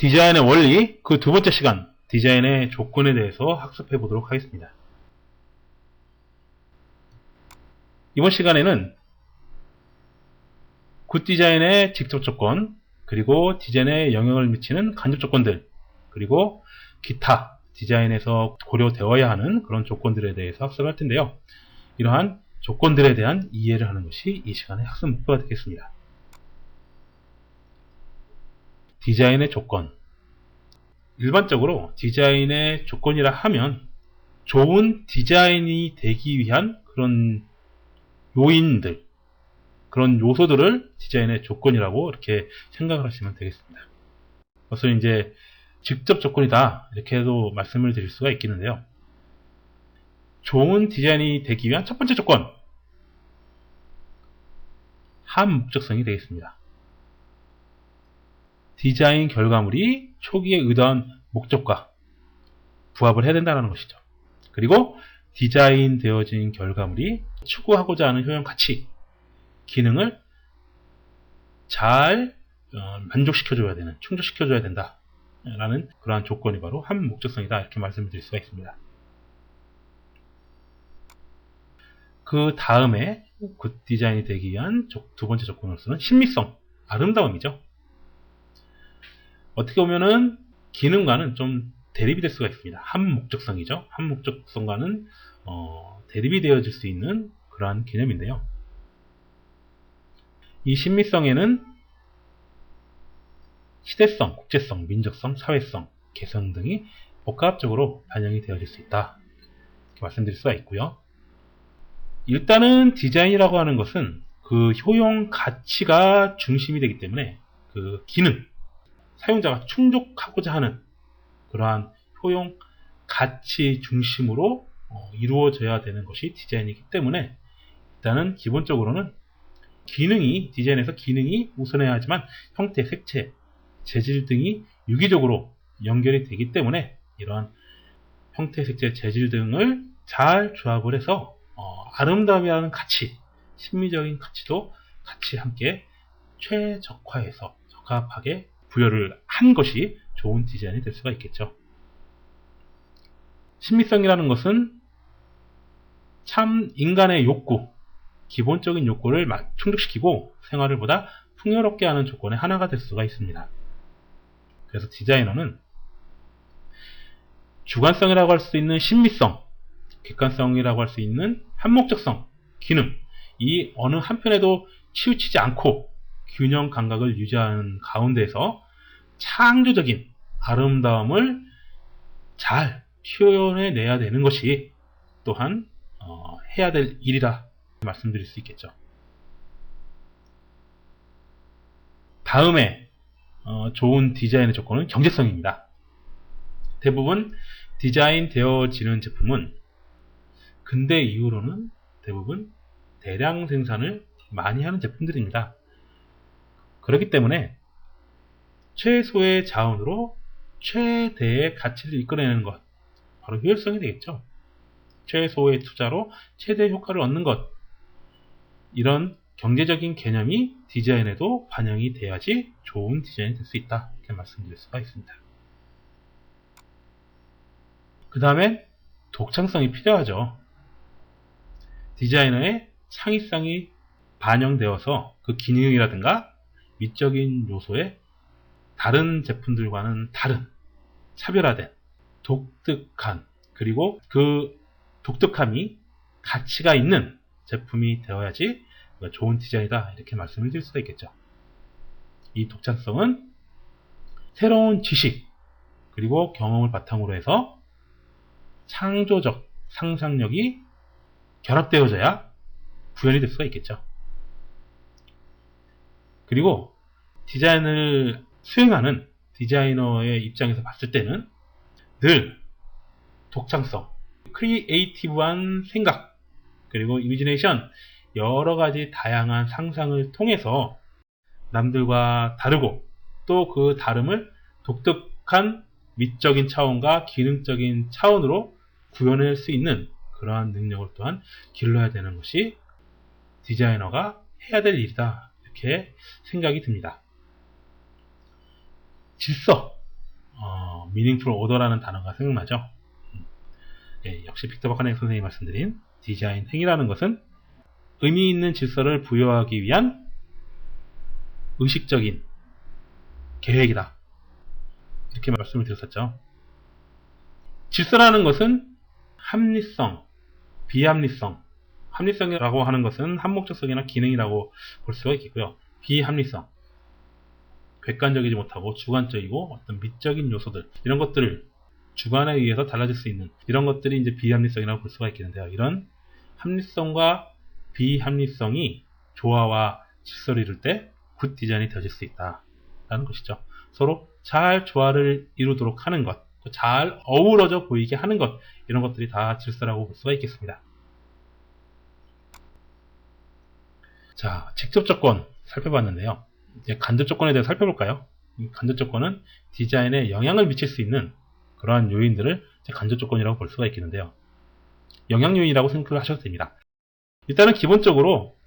디자인의 원리, 그 두 번째 시간, 디자인의 조건에 대해서 학습해 보도록 하겠습니다. 이번 시간에는 굿 디자인의 직접 조건, 그리고 디자인에 영향을 미치는 간접 조건들, 그리고 기타 디자인에서 고려되어야 하는 그런 조건들에 대해서 학습할 텐데요. 이러한 조건들에 대한 이해를 하는 것이 이 시간의 학습 목표가 되겠습니다. 디자인의 조건. 일반적으로 디자인의 조건이라 하면 좋은 디자인이 되기 위한 그런 요인들, 그런 요소들을 디자인의 조건이라고 이렇게 생각을 하시면 되겠습니다. 그것은 이제 직접 조건이다 이렇게 해도 말씀을 드릴 수가 있겠는데요. 좋은 디자인이 되기 위한 첫 번째 조건, 함목적성이 되겠습니다. 디자인 결과물이 초기에 의도한 목적과 부합을 해야 된다는 것이죠. 그리고 디자인 되어진 결과물이 추구하고자 하는 효용 가치, 기능을 잘 만족시켜줘야 되는, 충족시켜줘야 된다라는 그러한 조건이 바로 함목적성이다 이렇게 말씀을 드릴 수가 있습니다. 그 다음에 굿 디자인이 되기 위한 두 번째 조건으로서는 신미성, 아름다움이죠. 어떻게 보면은 기능과는 좀 대립이 될 수가 있습니다. 함목적성이죠. 함목적성과는 대립이 되어질 수 있는 그러한 개념인데요. 이 신미성에는 시대성, 국제성, 민족성, 사회성, 개성 등이 복합적으로 반영이 되어질 수 있다 이렇게 말씀드릴 수가 있고요. 일단은 디자인이라고 하는 것은 그 효용 가치가 중심이 되기 때문에 그 기능, 사용자가 충족하고자 하는 그러한 효용 가치 중심으로 이루어져야 되는 것이 디자인이기 때문에 일단은 기본적으로는 디자인에서 기능이 우선해야 하지만 형태, 색채, 재질 등이 유기적으로 연결이 되기 때문에 이러한 형태, 색채, 재질 등을 잘 조합을 해서 아름다움이라는 가치, 심미적인 가치도 같이 함께 최적화해서 적합하게 부여를 한 것이 좋은 디자인이 될 수가 있겠죠. 신미성이라는 것은 참 인간의 욕구, 기본적인 욕구를 충족시키고 생활을 보다 풍요롭게 하는 조건의 하나가 될 수가 있습니다. 그래서 디자이너는 주관성이라고 할 수 있는 신미성, 객관성이라고 할 수 있는 함목적성, 기능, 이 어느 한편에도 치우치지 않고 균형 감각을 유지하는 가운데에서 창조적인 아름다움을 잘 표현해내야 되는 것이 또한 해야 될 일이라 말씀드릴 수 있겠죠. 다음에 좋은 디자인의 조건은 경제성입니다. 대부분 디자인 되어지는 제품은 근대 이후로는 대부분 대량 생산을 많이 하는 제품들입니다. 그렇기 때문에 최소의 자원으로 최대의 가치를 이끌어내는 것, 바로 효율성이 되겠죠. 최소의 투자로 최대의 효과를 얻는 것, 이런 경제적인 개념이 디자인에도 반영이 돼야지 좋은 디자인이 될 수 있다 이렇게 말씀드릴 수가 있습니다. 그 다음에 독창성이 필요하죠. 디자이너의 창의성이 반영되어서 그 기능이라든가 미적인 요소에 다른 제품들과는 다른 차별화된 독특한, 그리고 그 독특함이 가치가 있는 제품이 되어야지 좋은 디자인이다 이렇게 말씀을 드릴 수가 있겠죠. 이 독창성은 새로운 지식 그리고 경험을 바탕으로 해서 창조적 상상력이 결합되어져야 구현이 될 수가 있겠죠. 그리고 디자인을 수행하는 디자이너의 입장에서 봤을 때는 늘 독창성, 크리에이티브한 생각, 그리고 이미지네이션, 여러가지 다양한 상상을 통해서 남들과 다르고 또 그 다름을 독특한 미적인 차원과 기능적인 차원으로 구현할 수 있는 그러한 능력을 또한 길러야 되는 것이 디자이너가 해야 될 일이다 이렇게 생각이 듭니다. 질서, meaningful order라는 단어가 생각나죠. 예, 역시 빅터 바카넥 선생님이 말씀드린 디자인 행위라는 것은 의미 있는 질서를 부여하기 위한 의식적인 계획이다. 이렇게 말씀을 드렸었죠. 질서라는 것은 합리성, 비합리성, 합리성이라고 하는 것은 한목적성이나 기능이라고 볼 수가 있겠고요. 비합리성, 객관적이지 못하고 주관적이고 어떤 미적인 요소들, 이런 것들을 주관에 의해서 달라질 수 있는 이런 것들이 이제 비합리성이라고 볼 수가 있겠는데요. 이런 합리성과 비합리성이 조화와 질서를 이룰 때 굿 디자인이 되어질 수 있다라는 것이죠. 서로 잘 조화를 이루도록 하는 것, 잘 어우러져 보이게 하는 것, 이런 것들이 다 질서라고 볼 수가 있겠습니다. 자, 직접 조건 살펴봤는데요. 이제 간접 조건에 대해서 살펴볼까요? 간접 조건은 디자인에 영향을 미칠 수 있는 그러한 요인들을 간접 조건이라고 볼 수가 있겠는데요. 영향 요인이라고 생각을 하셔도 됩니다. 일단은 기본적으로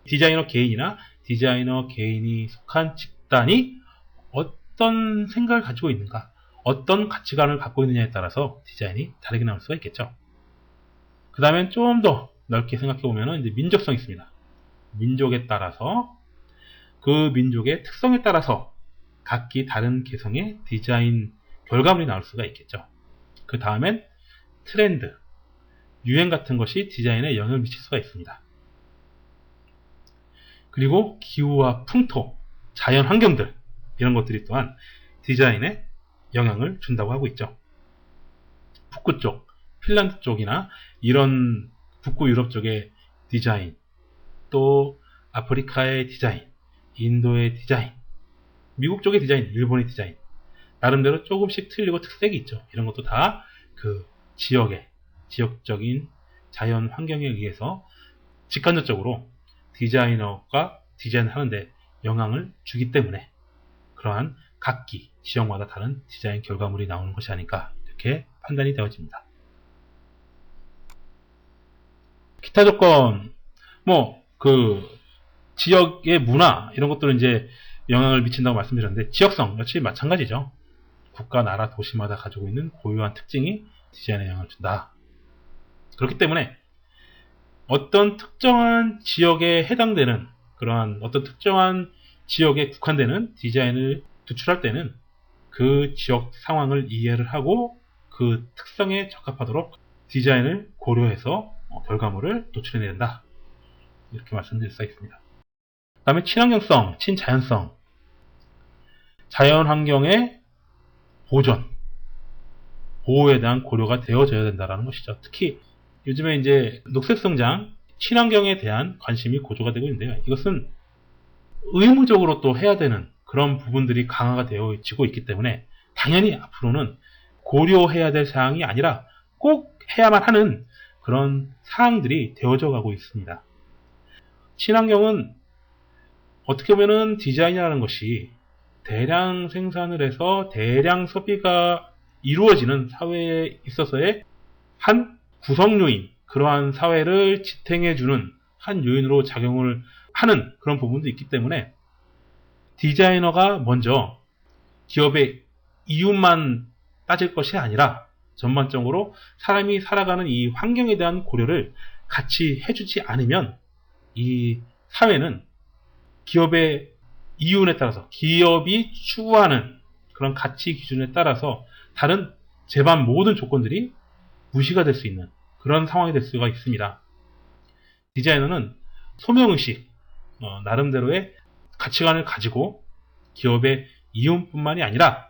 디자이너 개인이나 디자이너 개인이 속한 집단이 어떤 생각을 가지고 있는가, 어떤 가치관을 갖고 있느냐에 따라서 디자인이 다르게 나올 수가 있겠죠. 그 다음엔 좀 더 넓게 생각해 보면 이제 민족성이 있습니다. 민족에 따라서, 그 민족의 특성에 따라서 각기 다른 개성의 디자인 결과물이 나올 수가 있겠죠. 그 다음엔 트렌드, 유행 같은 것이 디자인에 영향을 미칠 수가 있습니다. 그리고 기후와 풍토, 자연 환경들, 이런 것들이 또한 디자인에 영향을 준다고 하고 있죠. 북구 쪽, 핀란드 쪽이나 이런 북구 유럽 쪽의 디자인, 또 아프리카의 디자인, 인도의 디자인, 미국 쪽의 디자인, 일본의 디자인, 나름대로 조금씩 틀리고 특색이 있죠. 이런 것도 다 그 지역적인 자연 환경에 의해서 직간접적으로 디자이너가 디자인을 하는데 영향을 주기 때문에 그러한 각기 지역마다 다른 디자인 결과물이 나오는 것이 아닐까, 이렇게 판단이 되어집니다. 기타 조건, 그 지역의 문화, 이런 것들은 이제 영향을 미친다고 말씀드렸는데, 지역성 역시 마찬가지죠. 국가, 나라, 도시마다 가지고 있는 고유한 특징이 디자인에 영향을 준다. 그렇기 때문에 어떤 특정한 지역에 해당되는, 그러한 어떤 특정한 지역에 국한되는 디자인을 도출할 때는 그 지역 상황을 이해를 하고 그 특성에 적합하도록 디자인을 고려해서 결과물을 도출해내야 된다. 이렇게 말씀드릴 수가 있습니다. 그 다음에 친환경성, 친자연성, 자연환경의 보존, 보호에 대한 고려가 되어져야 된다는 것이죠. 특히 요즘에 이제 녹색성장, 친환경에 대한 관심이 고조가 되고 있는데요. 이것은 의무적으로 또 해야 되는 그런 부분들이 강화가 되어지고 있기 때문에 당연히 앞으로는 고려해야 될 사항이 아니라 꼭 해야만 하는 그런 사항들이 되어져 가고 있습니다. 친환경은 어떻게 보면은 디자인이라는 것이 대량 생산을 해서 대량 소비가 이루어지는 사회에 있어서의 한 구성 요인, 그러한 사회를 지탱해주는 한 요인으로 작용을 하는 그런 부분도 있기 때문에 디자이너가 먼저 기업의 이윤만 따질 것이 아니라 전반적으로 사람이 살아가는 이 환경에 대한 고려를 같이 해주지 않으면 이 사회는 기업의 이윤에 따라서, 기업이 추구하는 그런 가치 기준에 따라서 다른 제반 모든 조건들이 무시가 될 수 있는 그런 상황이 될 수가 있습니다. 디자이너는 소명의식, 나름대로의 가치관을 가지고 기업의 이윤뿐만이 아니라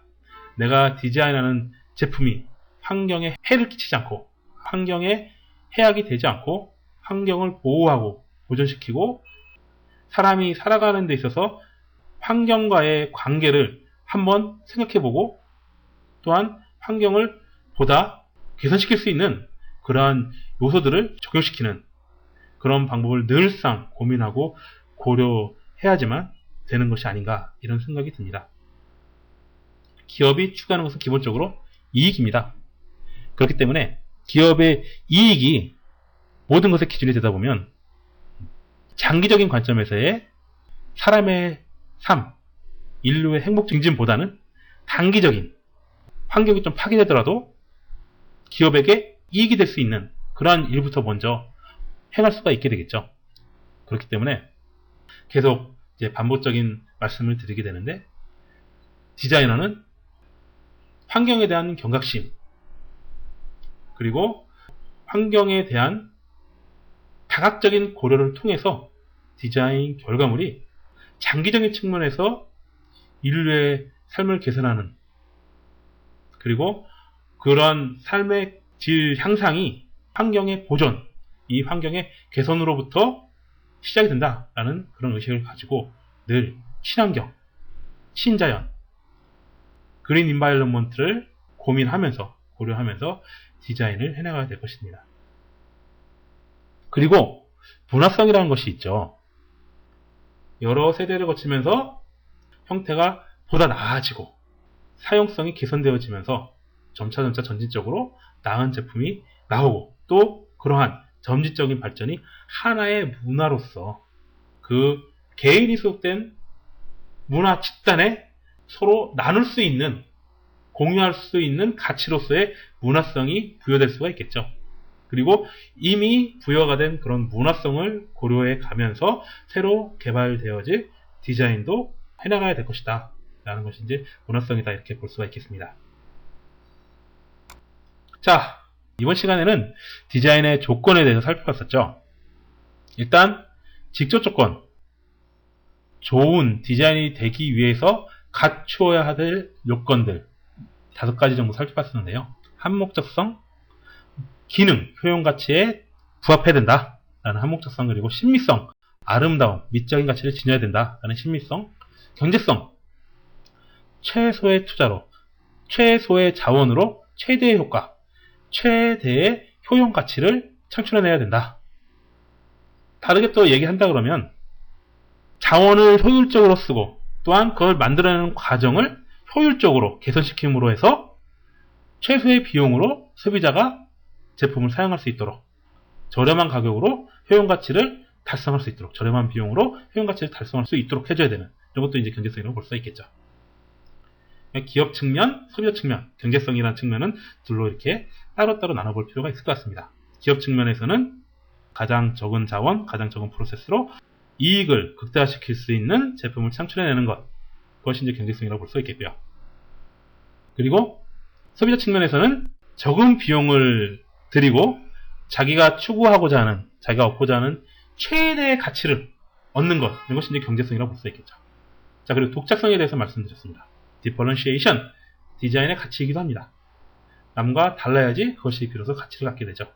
내가 디자인하는 제품이 환경에 해를 끼치지 않고, 환경에 해악이 되지 않고 환경을 보호하고 보존시키고 사람이 살아가는 데 있어서 환경과의 관계를 한번 생각해보고 또한 환경을 보다 개선시킬 수 있는 그러한 요소들을 적용시키는 그런 방법을 늘상 고민하고 고려해야지만 되는 것이 아닌가, 이런 생각이 듭니다. 기업이 추구하는 것은 기본적으로 이익입니다. 그렇기 때문에 기업의 이익이 모든 것의 기준이 되다 보면 장기적인 관점에서의 사람의 삶, 인류의 행복 증진보다는 단기적인 환경이 좀 파괴되더라도 기업에게 이익이 될 수 있는 그러한 일부터 먼저 행할 수가 있게 되겠죠. 그렇기 때문에 계속 이제 반복적인 말씀을 드리게 되는데, 디자이너는 환경에 대한 경각심, 그리고 환경에 대한 다각적인 고려를 통해서 디자인 결과물이 장기적인 측면에서 인류의 삶을 개선하는, 그리고 그러한 삶의 질 향상이 환경의 보존, 이 환경의 개선으로부터 시작이 된다라는 그런 의식을 가지고 늘 친환경, 친자연, 그린 인바이러먼트를 고민하면서, 고려하면서 디자인을 해나가야 될 것입니다. 그리고 문화성이라는 것이 있죠. 여러 세대를 거치면서 형태가 보다 나아지고 사용성이 개선되어지면서 점차점차 점진적으로 나은 제품이 나오고, 또 그러한 점진적인 발전이 하나의 문화로서 그 개인이 소속된 문화 집단에 서로 나눌 수 있는, 공유할 수 있는 가치로서의 문화성이 부여될 수가 있겠죠. 그리고 이미 부여가 된 그런 문화성을 고려해 가면서 새로 개발되어질 디자인도 해나가야 될 것이다 라는 것이 이제 문화성이다, 이렇게 볼 수가 있겠습니다. 자, 이번 시간에는 디자인의 조건에 대해서 살펴봤었죠. 일단 직접 조건, 좋은 디자인이 되기 위해서 갖추어야 될 요건들 5가지 정도 살펴봤었는데요. 한목적성, 기능, 효용가치에 부합해야 된다 라는 한목적성, 그리고 신미성, 아름다움, 미적인 가치를 지녀야 된다 라는 신미성, 경제성, 최소의 투자로, 최소의 자원으로 최대의 효과, 최대의 효용가치를 창출해내야 된다. 다르게 또 얘기한다 그러면 자원을 효율적으로 쓰고, 또한 그걸 만들어내는 과정을 효율적으로 개선시킴으로 해서 최소의 비용으로 소비자가 제품을 사용할 수 있도록, 저렴한 가격으로 효용가치를 달성할 수 있도록, 저렴한 비용으로 효용가치를 달성할 수 있도록 해줘야 되는, 이런 것도 이제 경제성이라고 볼 수 있겠죠. 기업 측면, 소비자 측면, 경제성이라는 측면은 둘로 이렇게 따로따로 나눠볼 필요가 있을 것 같습니다. 기업 측면에서는 가장 적은 자원, 가장 적은 프로세스로 이익을 극대화시킬 수 있는 제품을 창출해내는 것, 그것이 이제 경제성이라고 볼 수 있겠고요. 그리고 소비자 측면에서는 적은 비용을 들이고 자기가 추구하고자 하는, 자기가 얻고자 하는 최대의 가치를 얻는 것, 이것이 이제 경제성이라고 볼 수 있겠죠. 자, 그리고 독자성에 대해서 말씀드렸습니다. 디퍼런시에이션, 디자인의 가치이기도 합니다. 남과 달라야지 그것이 비로소 가치를 갖게 되죠.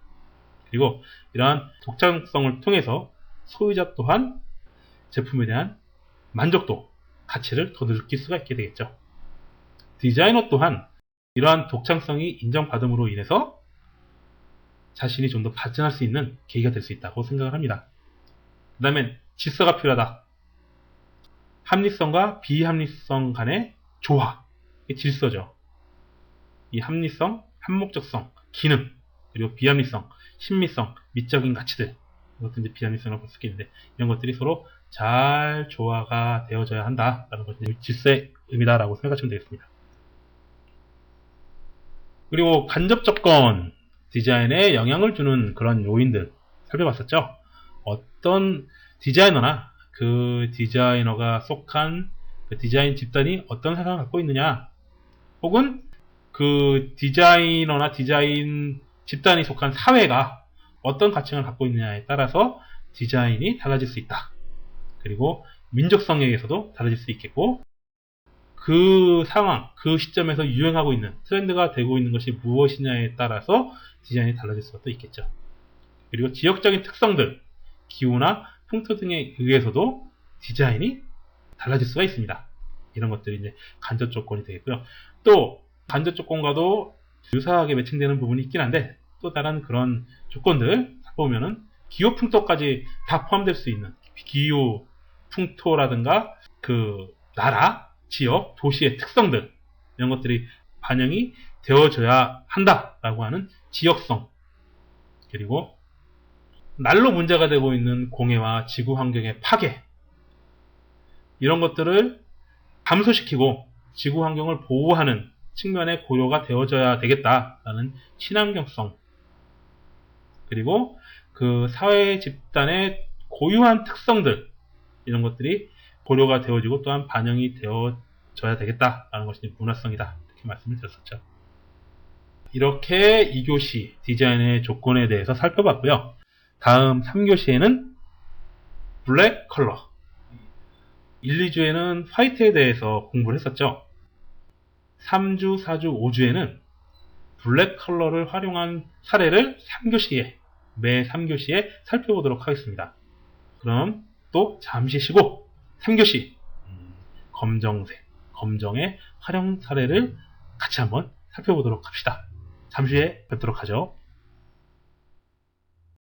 그리고 이러한 독창성을 통해서 소비자 또한 제품에 대한 만족도, 가치를 더 느낄 수가 있게 되겠죠. 디자이너 또한 이러한 독창성이 인정받음으로 인해서 자신이 좀 더 발전할 수 있는 계기가 될 수 있다고 생각을 합니다. 그 다음에 질서가 필요하다. 합리성과 비합리성 간의 조화, 이 질서죠. 이 합리성, 한목적성, 기능, 그리고 비합리성, 신미성, 미적인 가치들, 이것도 이제 비합리성이라고 볼 수 있겠는데, 이런 것들이 서로 잘 조화가 되어져야 한다라는 것이 질서의 의미다라고 생각하시면 되겠습니다. 그리고 간접 조건, 디자인에 영향을 주는 그런 요인들 살펴봤었죠. 어떤 디자이너나 그 디자이너가 속한 그 디자인 집단이 어떤 생각을 갖고 있느냐, 혹은 그 디자이너나 디자인 집단이 속한 사회가 어떤 가치관을 갖고 있느냐에 따라서 디자인이 달라질 수 있다. 그리고 민족성에 의해서도 달라질 수 있겠고, 그 상황, 그 시점에서 유행하고 있는, 트렌드가 되고 있는 것이 무엇이냐에 따라서 디자인이 달라질 수가 또 있겠죠. 그리고 지역적인 특성들, 기후나 풍토 등에 의해서도 디자인이 달라질 수가 있습니다. 이런 것들이 이제 간접 조건이 되겠고요. 또 간접 조건과도 유사하게 매칭되는 부분이 있긴 한데, 또 다른 그런 조건들 보면은 기후 풍토까지 다 포함될 수 있는, 기후 풍토라든가 그 나라, 지역, 도시의 특성들, 이런 것들이 반영이 되어져야 한다라고 하는 지역성, 그리고 날로 문제가 되고 있는 공해와 지구 환경의 파괴, 이런 것들을 감소시키고 지구 환경을 보호하는 측면에 고려가 되어져야 되겠다라는 친환경성, 그리고 그 사회 집단의 고유한 특성들, 이런 것들이 고려가 되어지고 또한 반영이 되어져야 되겠다라는 것이 문화성이다, 이렇게 말씀을 드렸었죠. 이렇게 2교시 디자인의 조건에 대해서 살펴봤고요. 다음 3교시에는 블랙 컬러, 1, 2주에는 화이트에 대해서 공부를 했었죠. 3주, 4주, 5주에는 블랙 컬러를 활용한 사례를 매 3교시에 살펴보도록 하겠습니다. 그럼 또 잠시 쉬고 3교시 검정의 활용 사례를 같이 한번 살펴보도록 합시다. 잠시 후에 뵙도록 하죠.